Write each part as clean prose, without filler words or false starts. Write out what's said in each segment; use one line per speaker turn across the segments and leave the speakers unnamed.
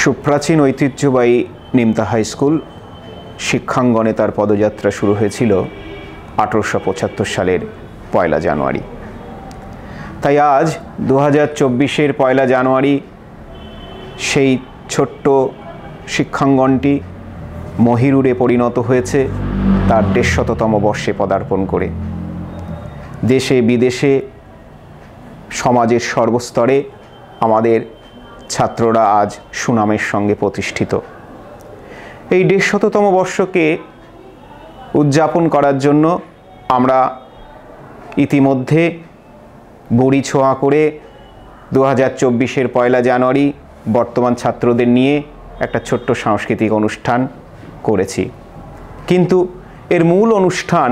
সুপ্রাচীন ঐতিহ্যবাহী Nimta high school শিক্ষাঙ্গনে তার পদযাত্রা শুরু হয়েছিল 1875 সালের 1 জানুয়ারি। তাই আজ 2024-এর 1 জানুয়ারি সেই ছোট্ট শিক্ষাঙ্গনটি মহিরুহে পরিণত হয়েছে তার 150তম বর্ষে পদার্পণ করে। দেশে বিদেশে সমাজের সর্বস্তরে আমাদের ছাত্ররা আজ সুনামের সঙ্গে প্রতিষ্ঠিত। এই 150তম বর্ষকে উদযাপন করার জন্য আমরা ইতিমধ্যে বড়ি ছোঁয়া করে 2024-এর 1 জানুয়ারি বর্তমান ছাত্রদের নিয়ে একটা ছোট্ট সাংস্কৃতিক অনুষ্ঠান করেছি। কিন্তু এর মূল অনুষ্ঠান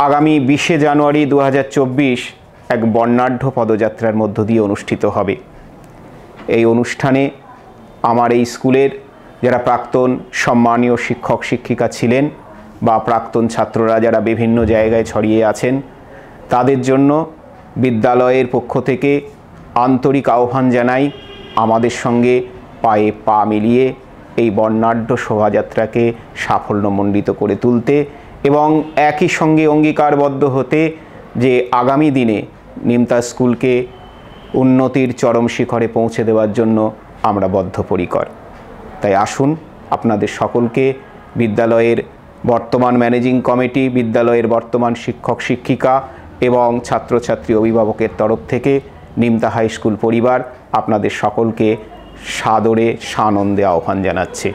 আগামী 20 জানুয়ারি 2024 এক বর্ণাঢ্য পদযাত্রার মধ্য দিয়ে অনুষ্ঠিত হবে। এই অনুষ্ঠানে আমার এই স্কুলের যারা প্রাক্তন সম্মানীয় শিক্ষক শিক্ষিকা ছিলেন বা প্রাক্তন ছাত্ররা যারা বিভিন্ন জায়গায় ছড়িয়ে আছেন, তাদের জন্য বিদ্যালয়ের পক্ষ থেকে আন্তরিক আহ্বান জানাই আমাদের সঙ্গে পায়ে পা মিলিয়ে এই বর্ণাঢ্য শোভাযাত্রাকে সাফল্যমণ্ডিত করে তুলতে এবং একই সঙ্গে অঙ্গীকারবদ্ধ হতে যে আগামী দিনে নিমতা স্কুলকে উন্নতির চরম শিখরে পৌঁছে দেওয়ার জন্য আমরা বদ্ধপরিকর। তাই আসুন আপনাদের সকলকে বিদ্যালয়ের বর্তমান ম্যানেজিং কমিটি, বিদ্যালয়ের বর্তমান শিক্ষক শিক্ষিকা এবং ছাত্রছাত্রী অভিভাবকের তরফ থেকে নিমতা হাই স্কুল পরিবার আপনাদের সকলকে সাদরে সানন্দে আহ্বান জানাচ্ছে।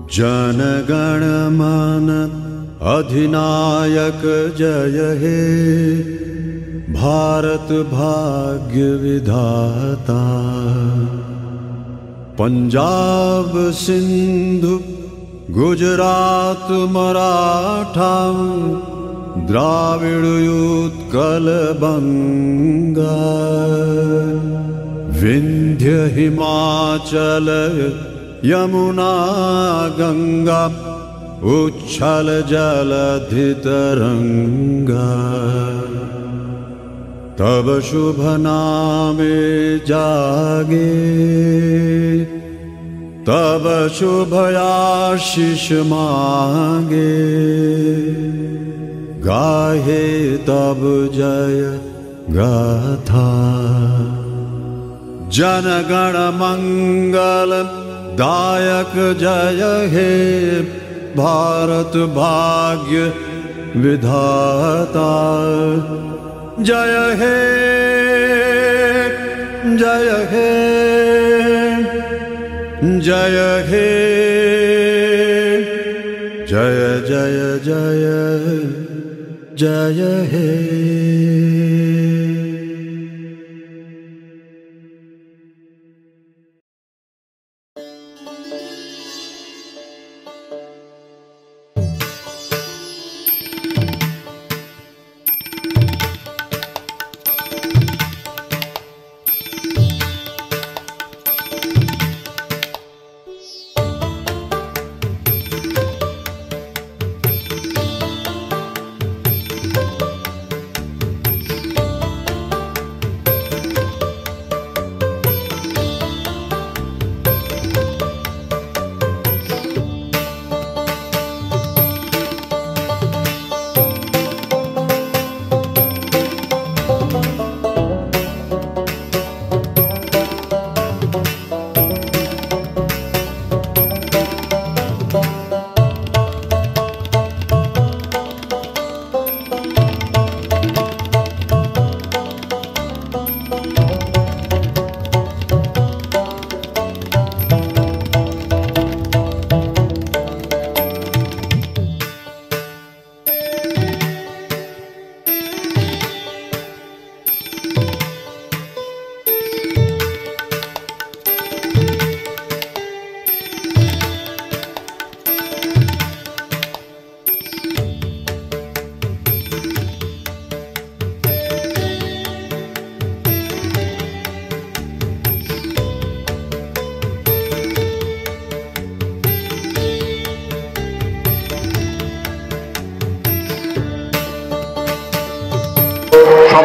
जनगण मन अधिनायक जय हे, भारत भाग्य विधाता। पंजाब सिंधु गुजरात मराठा, द्राविड़ उत्कल बंगा, विंध्य हिमाचल यमुना गंगा, उच्छल जलधि तरंगा। तब शुभ नामे जागे, तब शुभ आशीष मांगे, गाहे तब जय गाथा। जनगण मंगल दायक जय हे, भारत भाग्य विधाता। जय हे जय हे जय हे, जय जय जय जय हे।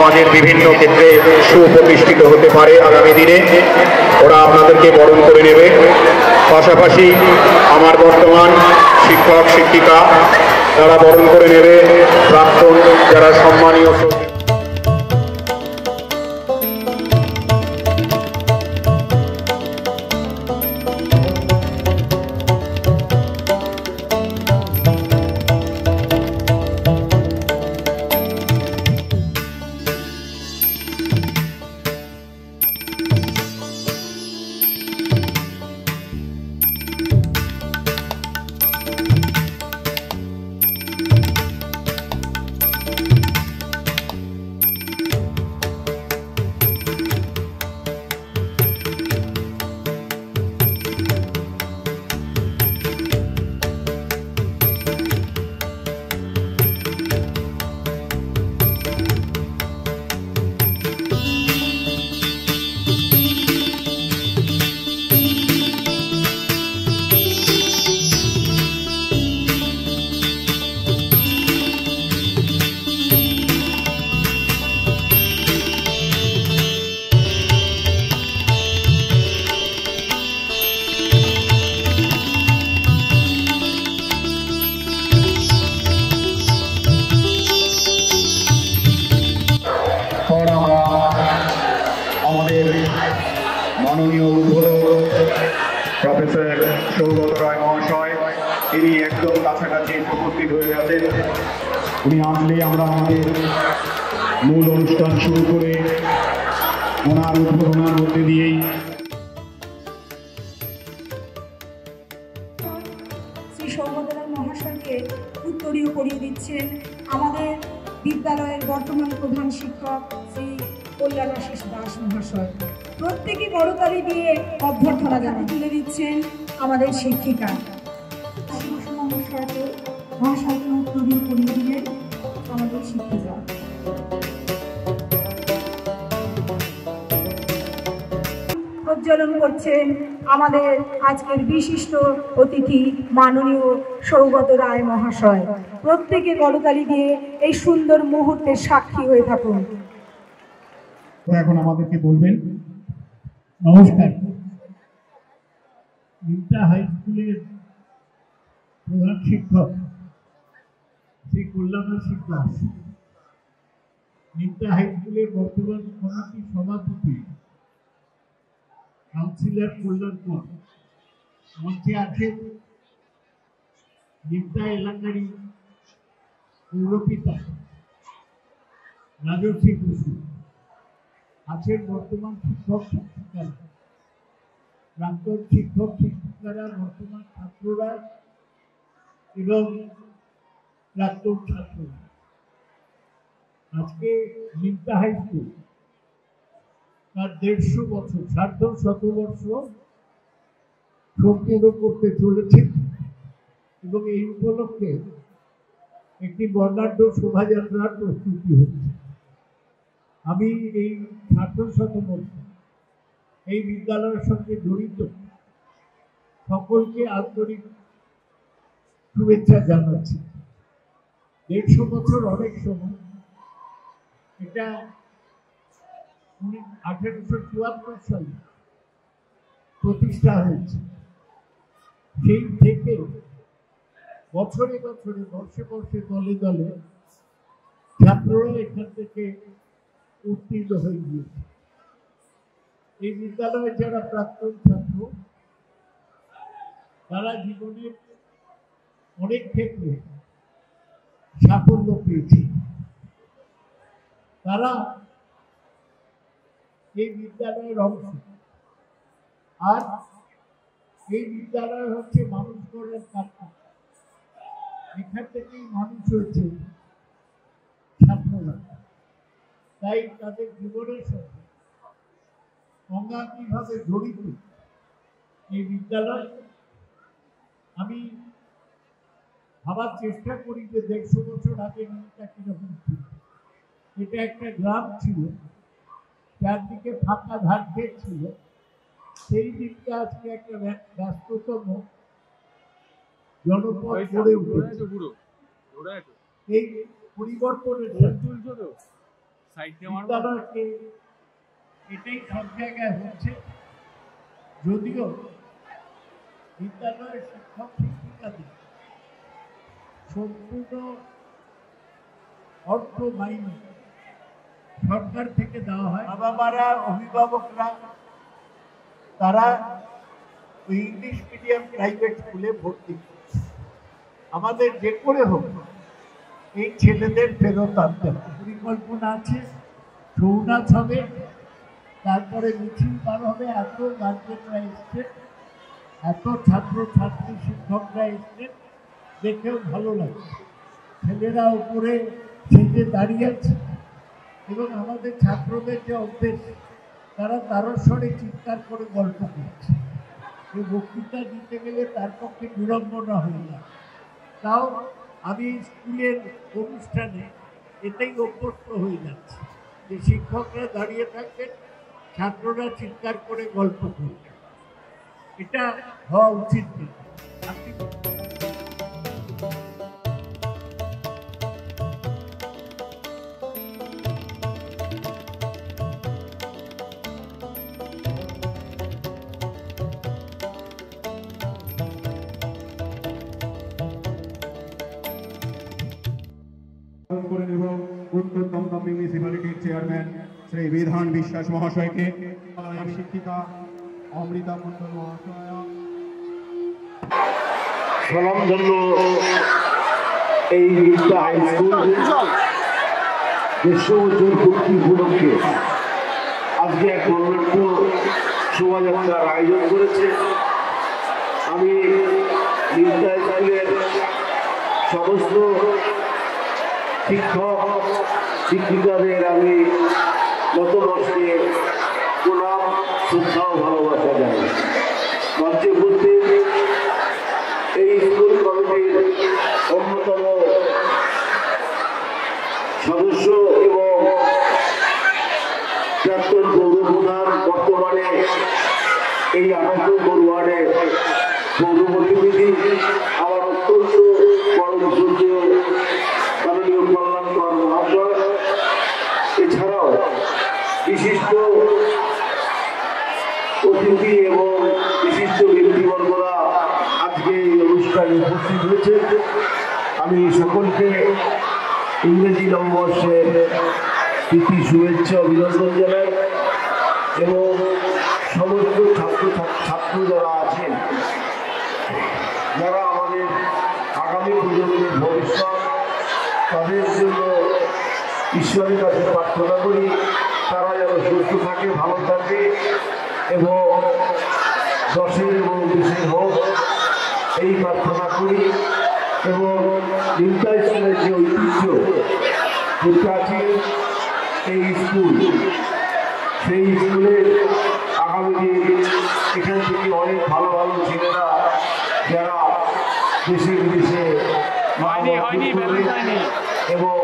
সমাজের বিভিন্ন ক্ষেত্রে সুপ্রতিষ্ঠিত হতে পারে আগামী দিনে। ওরা আপনাদেরকে বরণ করে নেবে। পাশাপাশি আমার বর্তমান শিক্ষক শিক্ষিকা তারা বরণ করে নেবে প্রাক্তন যারা সম্মানীয়। মাননীয় উদ্বোধক প্রফেসর সৌগত রায় মহাশয় তিনি একদম কাছাকাছি উপস্থিত হয়ে আছেন। উনি আসলে আমরা আমাদের মূল অনুষ্ঠান শুরু করে ওনার উদ্বোধনার মধ্যে দিয়েই
শ্রী সৌগত রায় মহাশয়কে উত্তরীয় করিয়ে দিচ্ছেন আমাদের বিদ্যালয়ের বর্তমান প্রধান শিক্ষক শ্রী কল্যাণাশিস দাস মহাশয়। প্রত্যেকে করতালি দিয়ে অভ্যর্থনা জানিয়ে তুলে দিচ্ছেন আমাদের শিক্ষিকা মহাশয়কে উত্তরীয় করিয়ে দিলেন আমাদের শিক্ষিকা। প্রজ্বলন করছেন আমাদের আজকের বিশিষ্ট অতিথি মাননীয় সৌগত রায় মহাশয়। প্রত্যেকে করতালি দিয়ে এই সুন্দর মুহূর্তের সাক্ষী হয়ে থাকুন।
এখন আমাদেরকে বলবেন। নমস্কার। নিমতা হাই স্কুলের প্রধান শিক্ষক শ্রী কল্যাণাশিস দাস, নিমতা হাই স্কুলের বর্তমান কমিটির সভাপতি কাউন্সিলর কল্যাণপুর, মঞ্চে আছেন নিমতা এলাকারই পৌরপিতা রাজর্ষি বসু, আছেন বর্তমান শিক্ষক শিক্ষিকারা, প্রাক্তন শিক্ষক শিক্ষিকারা, বর্তমান ছাত্ররা এবং প্রাক্তন ছাত্ররা। আজকে নিমতা হাই স্কুল তার 150 বছর সার্ধ-শতবর্ষ সম্পূর্ণ করতে চলেছে এবং এই উপলক্ষে একটি বর্ণাঢ্য শোভাযাত্রার প্রস্তুতি হচ্ছে। আমি এই সার্ধ-শতবর্ষ এই বিদ্যালয়ের সঙ্গে জড়িত সকলকে আন্তরিক শুভেচ্ছা জানাচ্ছি। 150 বছর অনেক সময়, এটা 1874 সালে প্রতিষ্ঠা হয়েছে। সেই থেকে বছরে বছরে বর্ষে বর্ষে দলে দলে ছাত্ররা এখান থেকে উত্তীর্ণ হয়ে গিয়েছে। এই বিদ্যালয়ের যারা প্রাক্তন ছাত্র তারা জীবনের অনেক ক্ষেত্রে সাফল্য পেয়েছে। তারা এই বিদ্যালয়ের অংশ, আর এই বিদ্যালয় হচ্ছে মানুষ করার কারখানা। এখান থেকেই মানুষ হয়েছে ছাত্ররা। তাই তাদের জীবনের সঙ্গে অঙ্গাঙ্গিভাবে জড়িত এই বিদ্যালয়। আমি ভাবার চেষ্টা করি যে 150 বছর আগে নিমতা কিরকম ছিল। এটা একটা গ্রাম ছিল, চারদিকে ফাঁকা ধান ক্ষেত ছিল। সেই দিনকে আজকে একটা ব্যস্ততম জনপদ গড়ে উঠেছে। এই পরিবর্তনের বিদ্যালয়কে এটাই সব জায়গায় হচ্ছে। যদিও বিদ্যালয়ের শিক্ষক শিক্ষিকাদের সম্পূর্ণ অর্থ মাইনে সরকার থেকে দেওয়া হয়, বাবা মারা অভিভাবকরা তারা ওই ইংলিশ মিডিয়াম প্রাইভেট স্কুলে ভর্তি করছে। আমাদের যে করে হোক এই ছেলেদের ফেরত আনতে হবে। পরিকল্পনা আছে, ছৌ নাচ হবে, তারপরে মিছিল বার হবে। এত গার্জেনরা এসছে, এত ছাত্র ছাত্রী শিক্ষকরা এসছে, দেখেও ভালো লাগছে। ছেলেরা উপরে সেজে দাঁড়িয়ে আছে এবং আমাদের ছাত্রদের যে অভ্যেস, তারা তারস্বরে চিৎকার করে গল্প করছে। এই বক্তৃতা দিতে গেলে তার পক্ষে বিড়ম্বনা হয়ে যায়। তাও আমি স্কুলের অনুষ্ঠানে এতেই অভ্যস্ত হয়ে যাচ্ছে যে শিক্ষকরা দাঁড়িয়ে থাকবেন, ছাত্ররা চিৎকার করে গল্প করবে। এটা হওয়া উচিত নয়।
করে নেব উত্তর দমদম মিউনিসিপ্যালিটির চেয়ারম্যান শ্রী বিধান বিশ্বাস মহাশয়কে, শিক্ষিকা অমৃতা মন্ডল মহাশয়া।
স্বনামধন্য এই হাই স্কুল 150 বছর পূর্তি উপলক্ষে আজকে এক বর্ণাঢ্য শোভাযাত্রার আয়োজন করেছে। আমি নির্দয় স্কুলের সমস্ত শিক্ষক শিক্ষিকাদের আমি নতমস্তকে প্রণাম, শ্রদ্ধা ও ভালোবাসা জানাই। মঞ্চে উপস্থিত এই স্কুল কমিটির অন্যতম সদস্য এবং প্রাক্তন পৌরপ্রধান, বর্তমানে এই 28 ওয়ার্ডের পৌর প্রতিনিধি, আমার অত্যন্ত পরম শ্রদ্ধেয় মাননীয় কল্যাণকর মহাশয়, এছাড়াও বিশিষ্ট অতিথি এবং বিশিষ্ট ব্যক্তিবর্গরা আজকে এই অনুষ্ঠানে উপস্থিত হয়েছে। আমি সকলকে ইংরেজি নববর্ষের প্রীতি শুভেচ্ছা অভিনন্দন জানাই এবং সমস্ত ছাত্র যারা আছেন, যারা আমাদের আগামী প্রজন্মের ভবিষ্যৎ, তাদের জন্য ঈশ্বরের কাছে প্রার্থনা করি তারা যেন সুস্থ থাকে, ভালো থাকে এবং 10 এবং 20 হোক, এই প্রার্থনা করি। এবং নিমতাই স্কুলের যে ঐতিহ্য, যে প্রাচীন এই স্কুল, সেই স্কুলের আগামী দিন এখান থেকে অনেক ভালো ভালো ছেলেরা যারা দেশে বিদেশে এবং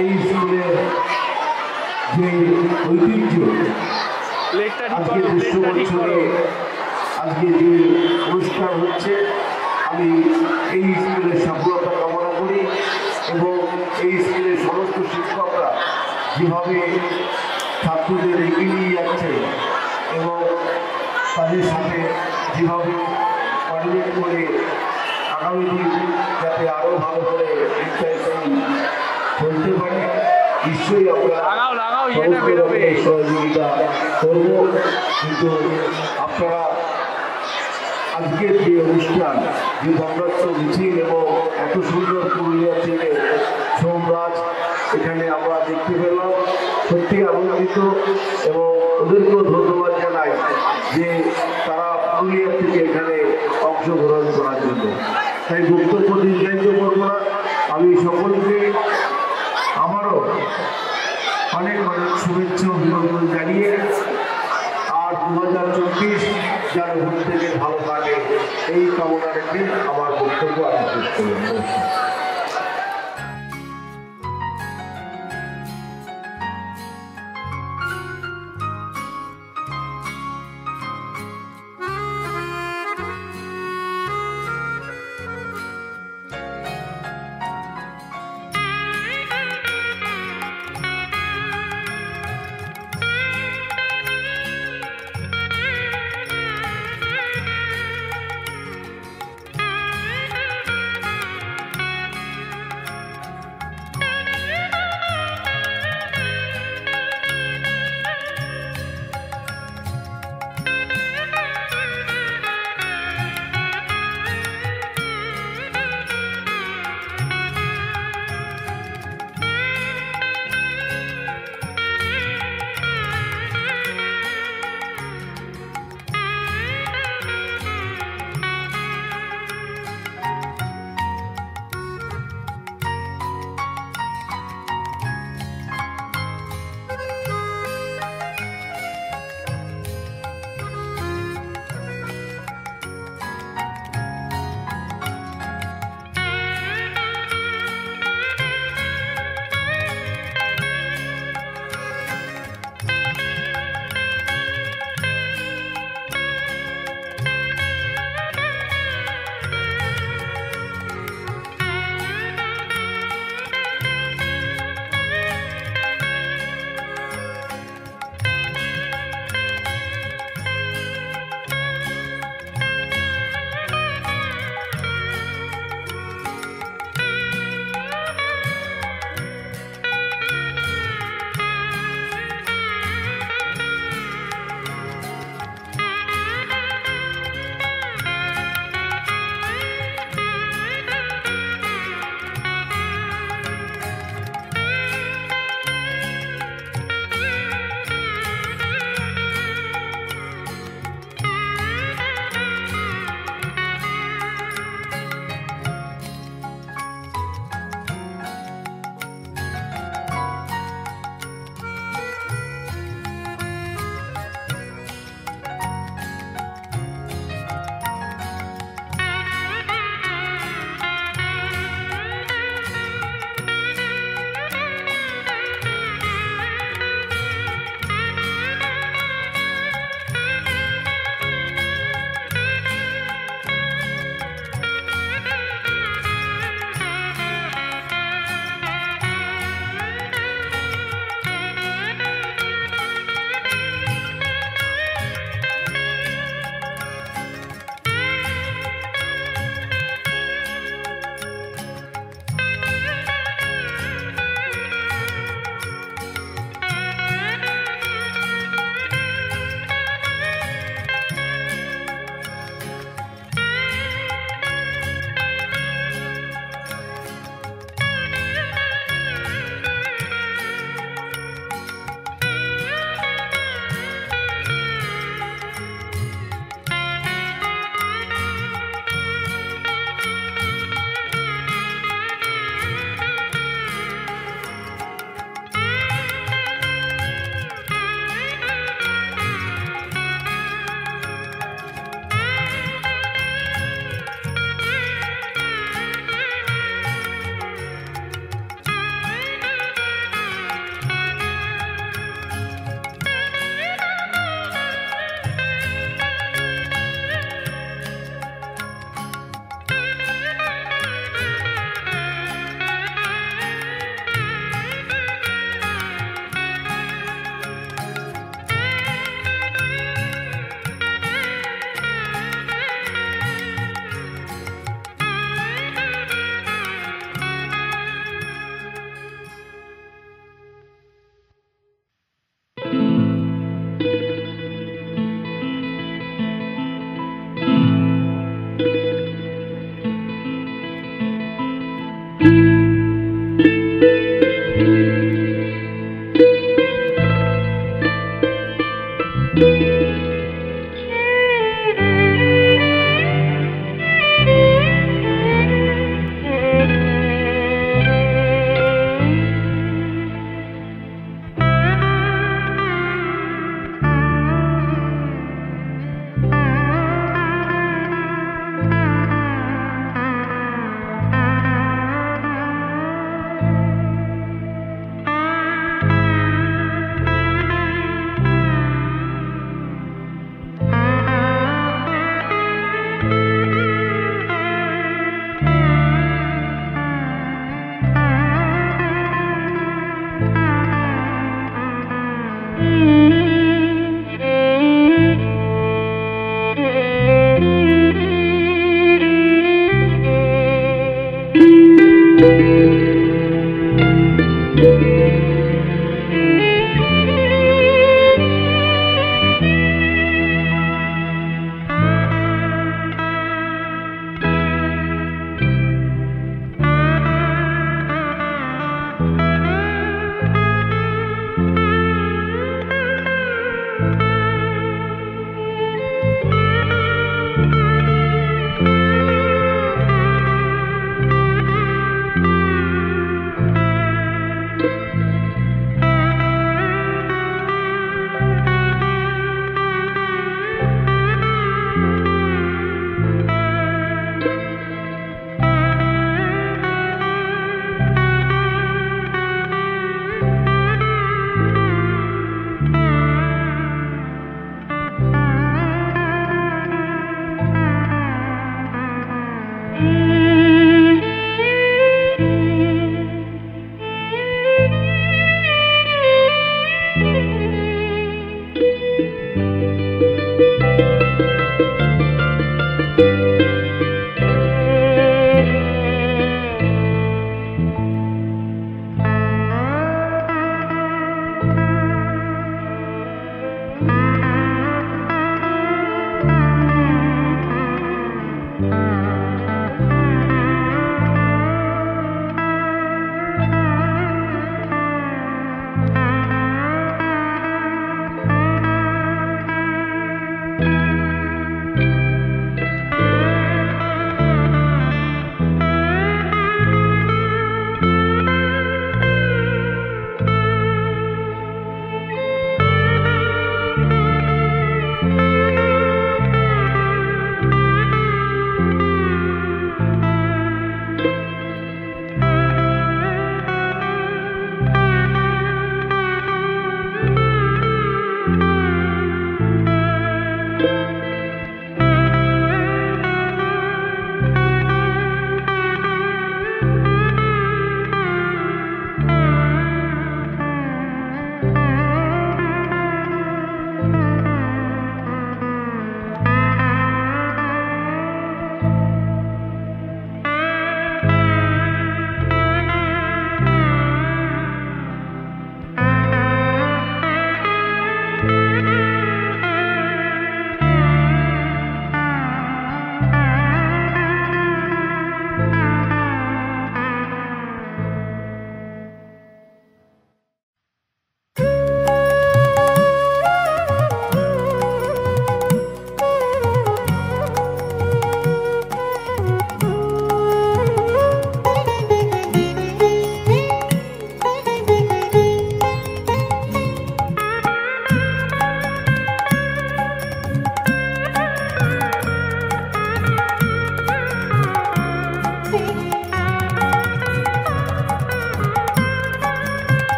এই স্কুলের যে ঐতিহ্য আজকে 150 বছরে আজকে যে অনুষ্ঠান হচ্ছে, আমি এই স্কুলের সফলতা কামনা করি এবং এই স্কুলের সমস্ত শিক্ষকরা যেভাবে ছাত্রদের এগিয়ে নিয়ে যাচ্ছে এবং তাদের সাথে যেভাবে কোঅর্ডিনেট করে আগামী দিন যাতে আরও ভালো করে চলতে পারে, নিশ্চয়ই আমরা সহযোগিতা করব। কিন্তু আপনারা আজকের যে অনুষ্ঠান, যে বঙ্গাত্ম মিছিল এবং এত সুন্দর পুরুলিয়া থেকে সোমরাজ এখানে আমরা দেখতে পেলাম, সত্যি আনন্দিত এবং ওদেরকেও ধন্যবাদ জানাই যে তারা পুরুলিয়া থেকে এখানে অংশগ্রহণ করার জন্য। তাই বক্তব্য দীর্ঘায়িত করব না, আমি সকলকে আবারও অনেক অনেক শুভেচ্ছা অভিনন্দন জানিয়ে আর 2024 যেন ভোট থেকে ভালো কাটে এই কামনা রেখে আমার বক্তব্য আমি শেষ করলাম।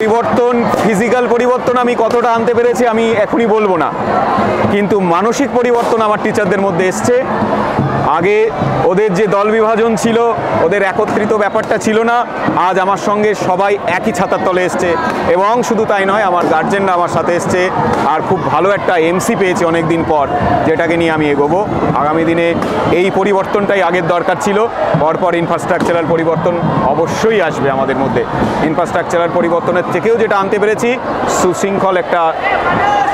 পরিবর্তন, ফিজিক্যাল পরিবর্তন আমি কতটা আনতে পেরেছি আমি এখনই বলবো না, কিন্তু মানসিক পরিবর্তন আমার টিচারদের মধ্যে এসছে। আগে ওদের যে দল বিভাজন ছিল, ওদের একত্রিত ব্যাপারটা ছিল না, আজ আমার সঙ্গে সবাই একই ছাতার তলে এসছে। এবং শুধু তাই নয়, আমার গার্জেনরা আমার সাথে এসছে, আর খুব ভালো একটা এমসি পেয়েছি অনেক দিন পর, যেটাকে নিয়ে আমি এগোবো। আগামী দিনে এই পরিবর্তনটাই আগের দরকার ছিল। পরপর ইনফ্রাস্ট্রাকচারাল পরিবর্তন অবশ্যই আসবে আমাদের মধ্যে। ইনফ্রাস্ট্রাকচারাল পরিবর্তনের থেকেও যেটা আনতে পেরেছি, সুশৃঙ্খল একটা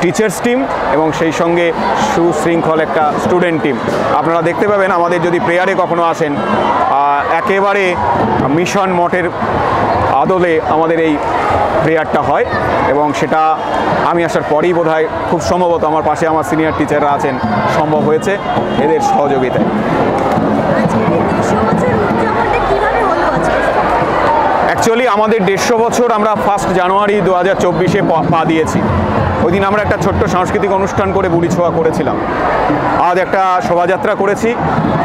টিচার্স টিম এবং সেই সঙ্গে সুশৃঙ্খল একটা স্টুডেন্ট টিম। আপনারা দেখতে পাবেন আমাদের যদি প্রেয়ারে কখনো আসেন, একেবারে মিশন মঠের আদলে আমাদের এই প্রেয়ারটা হয়, এবং সেটা আমি আসার পরেই বোধহয় খুব সম্ভবত আমার পাশে আমার সিনিয়র টিচাররা আছেন, সম্ভব হয়েছে এদের সহযোগিতায়। অ্যাকচুয়ালি আমাদের 150 বছর আমরা 1 জানুয়ারি 2024 পা দিয়েছি। ওই দিন আমরা একটা ছোট্ট সাংস্কৃতিক অনুষ্ঠান করে বুড়ি ছোঁয়া করেছিলাম। আজ একটা শোভাযাত্রা করেছি।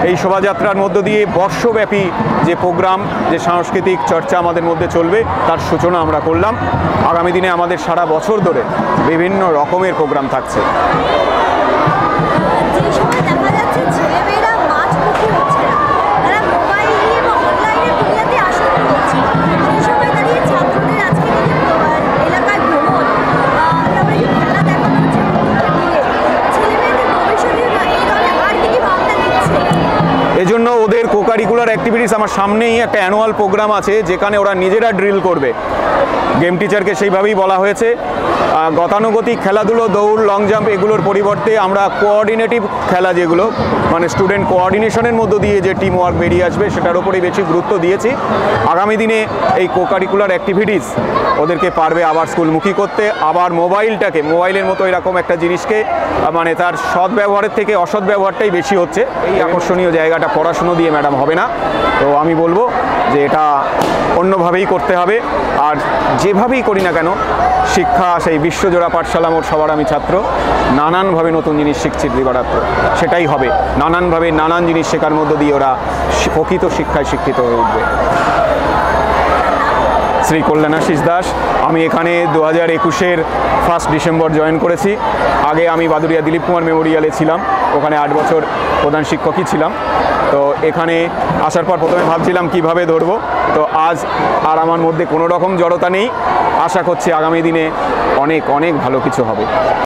এই শোভাযাত্রার মধ্য দিয়ে বর্ষব্যাপী যে প্রোগ্রাম, যে সাংস্কৃতিক চর্চা আমাদের মধ্যে চলবে, তার সূচনা আমরা করলাম। আগামী দিনে আমাদের সারা বছর ধরে বিভিন্ন রকমের প্রোগ্রাম থাকছে। এজন্য ওদের কোকারিকুলার অ্যাক্টিভিটিস, আমার সামনেই একটা অ্যানুয়াল প্রোগ্রাম আছে যেখানে ওরা নিজেরা ড্রিল করবে। গেম টিচারকে সেইভাবেই বলা হয়েছে। গতানুগতিক খেলাধুলো, দৌড়, লং জাম্প এগুলোর পরিবর্তে আমরা কোঅর্ডিনেটিভ খেলা, যেগুলো মানে স্টুডেন্ট কোঅর্ডিনেশনের মধ্য দিয়ে যে টিম ওয়ার্ক বেরিয়ে আসবে, সেটার উপরেই বেশি গুরুত্ব দিয়েছি। আগামী দিনে এই কোকারিকুলার অ্যাক্টিভিটিস ওদেরকে পারবে আবার স্কুলমুখী করতে, আবার মোবাইলের মতো এরকম একটা জিনিসকে, মানে তার সৎ ব্যবহারের থেকে অসৎ ব্যবহারটাই বেশি হচ্ছে। এই আকর্ষণীয় জায়গাটা পড়াশুনো দিয়ে ম্যাডাম হবে না। তো আমি বলবো যে এটা অন্যভাবেই করতে হবে। আর যেভাবেই করি না কেন, শিক্ষা সেই বিশ্বজোড়া পাঠশালা, মোট সবার আমি ছাত্র, নানানভাবে নতুন জিনিস শিখছি দিবারাত্র, সেটাই হবে। নানানভাবে নানান জিনিস শেখার মধ্য দিয়ে ওরা প্রকৃত শিক্ষায় শিক্ষিত হয়ে উঠবে। শ্রী কল্যাণাশিস দাস। আমি এখানে 2021-এর 1 ডিসেম্বর জয়েন করেছি। আগে আমি বাদুড়িয়া দিলীপ কুমার মেমোরিয়ালে ছিলাম, ওখানে 8 বছর প্রধান শিক্ষকই ছিলাম। তো এখানে আসার পর প্রথমে ভাবছিলাম কিভাবে ধরবো, তো আজ আর আমার মধ্যে কোনো রকম জড়তা নেই। আশা করছি আগামী দিনে অনেক অনেক ভালো কিছু হবে।